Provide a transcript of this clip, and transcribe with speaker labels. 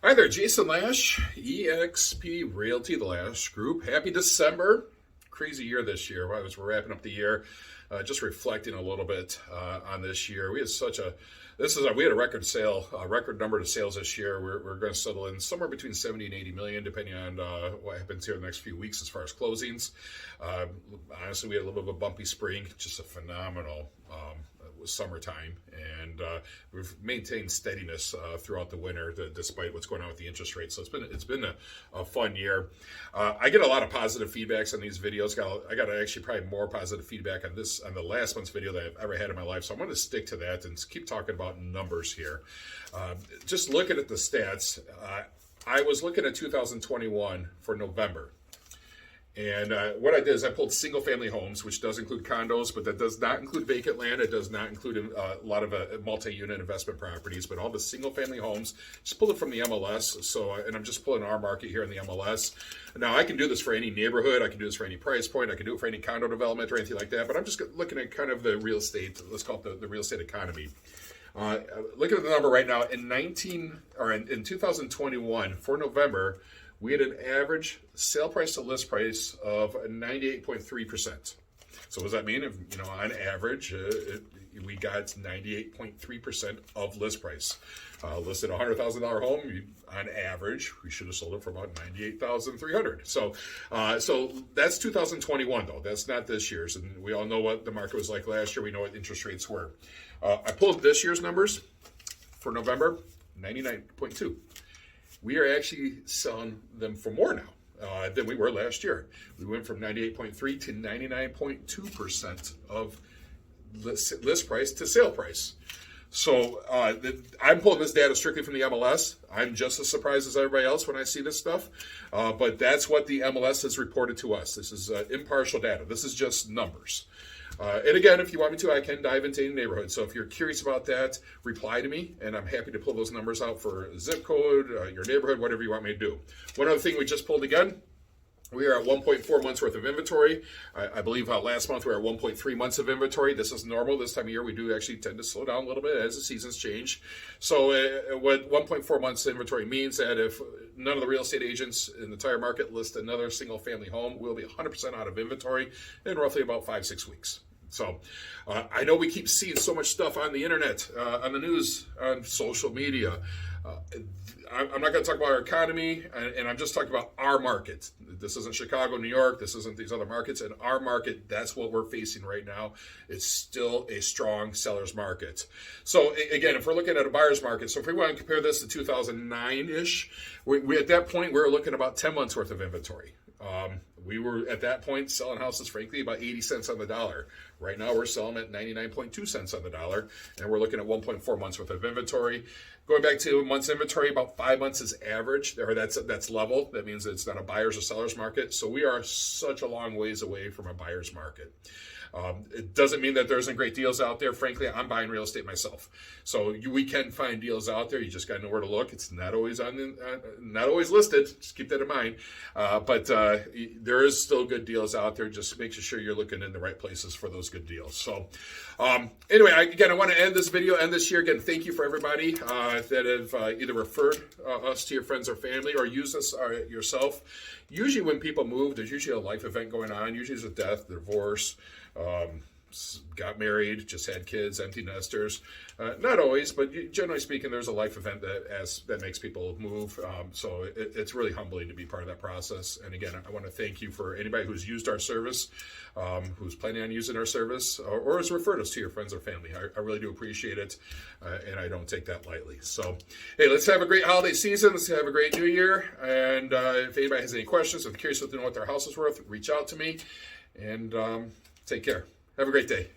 Speaker 1: Hi there, Jason Lash, EXP Realty, the Lash Group. Happy December. Crazy year this year. As we're wrapping up the year, just reflecting a little bit on this year. We had a record number of sales this year. We're going to settle in somewhere between 70 and 80 million, depending on what happens here in the next few weeks as far as closings. Honestly, we had a little bit of a bumpy spring, just a phenomenal summertime, and we've maintained steadiness throughout the winter, despite what's going on with the interest rates. So it's been a fun year. I get a lot of positive feedbacks on these videos. I got actually probably more positive feedback on the last month's video that I've ever had in my life. So I'm going to stick to that and keep talking about numbers here. Just looking at the stats, I was looking at 2021 for November. And what I did is I pulled single-family homes, which does include condos, but that does not include vacant land. It does not include a lot of multi-unit investment properties, but all the single-family homes. Just pulled it from the MLS. And I'm just pulling our market here in the MLS. Now, I can do this for any neighborhood. I can do this for any price point. I can do it for any condo development or anything like that. But I'm just looking at kind of the real estate. Let's call it the real estate economy. Looking at the number right now, in 2021 for November, we had an average sale price to list price of 98.3%. So what does that mean? On average, we got 98.3% of list price. Listed a $100,000 home, on average, we should have sold it for about $98,300. So that's 2021 though. That's not this year's, and we all know what the market was like last year. We know what interest rates were. I pulled this year's numbers for November, 99.2. We are actually selling them for more now than we were last year. We went from 98.3 to 99.2% of list price to sale price. So I'm pulling this data strictly from the MLS. I'm just as surprised as everybody else when I see this stuff. But that's what the MLS has reported to us. This is impartial data. This is just numbers. And again, if you want me to, I can dive into any neighborhood. So if you're curious about that, reply to me, and I'm happy to pull those numbers out for zip code, your neighborhood, whatever you want me to do. One other thing we just pulled again, we are at 1.4 months worth of inventory. I believe last month we were at 1.3 months of inventory. This is normal. This time of year, we do actually tend to slow down a little bit as the seasons change. So what 1.4 months inventory means that if none of the real estate agents in the entire market list another single family home, we'll be 100% out of inventory in roughly about 5-6 weeks. So I know we keep seeing so much stuff on the internet, on the news, on social media. I'm not going to talk about our economy, and I'm just talking about our market. This isn't Chicago, New York. This isn't these other markets. In our market, that's what we're facing right now. It's still a strong seller's market. So again, if we're looking at a buyer's market, so if we want to compare this to 2009-ish, we at that point, we were looking at about 10 months worth of inventory. We were at that point selling houses, frankly, about 80 cents on the dollar. Right now, we're selling at 99.2 cents on the dollar, and we're looking at 1.4 months worth of inventory. Going back to months inventory, about 5 months is average, or that's level. That means it's not a buyer's or seller's market. So we are such a long ways away from a buyer's market. It doesn't mean that there isn't great deals out there. Frankly, I'm buying real estate myself, so we can find deals out there. You just got to know where to look. It's not always not always listed. Just keep that in mind. But there is still good deals out there. Just make sure you're looking in the right places for those good deals. So anyway, I want to end this year. Again, thank you for everybody that have either referred us to your friends or family or used us yourself. Usually when people move, there's usually a life event going on. Usually there's a death, divorce, got married, just had kids, empty nesters. Not always, but generally speaking, there's a life event that makes people move. So it's really humbling to be part of that process. And again, I want to thank you for anybody who's used our service, who's planning on using our service, or has referred us to your friends or family. I really do appreciate it, and I don't take that lightly. So, hey, let's have a great holiday season. Let's have a great new year. And if anybody has any questions, if they're curious to know what their house is worth, reach out to me. And take care. Have a great day.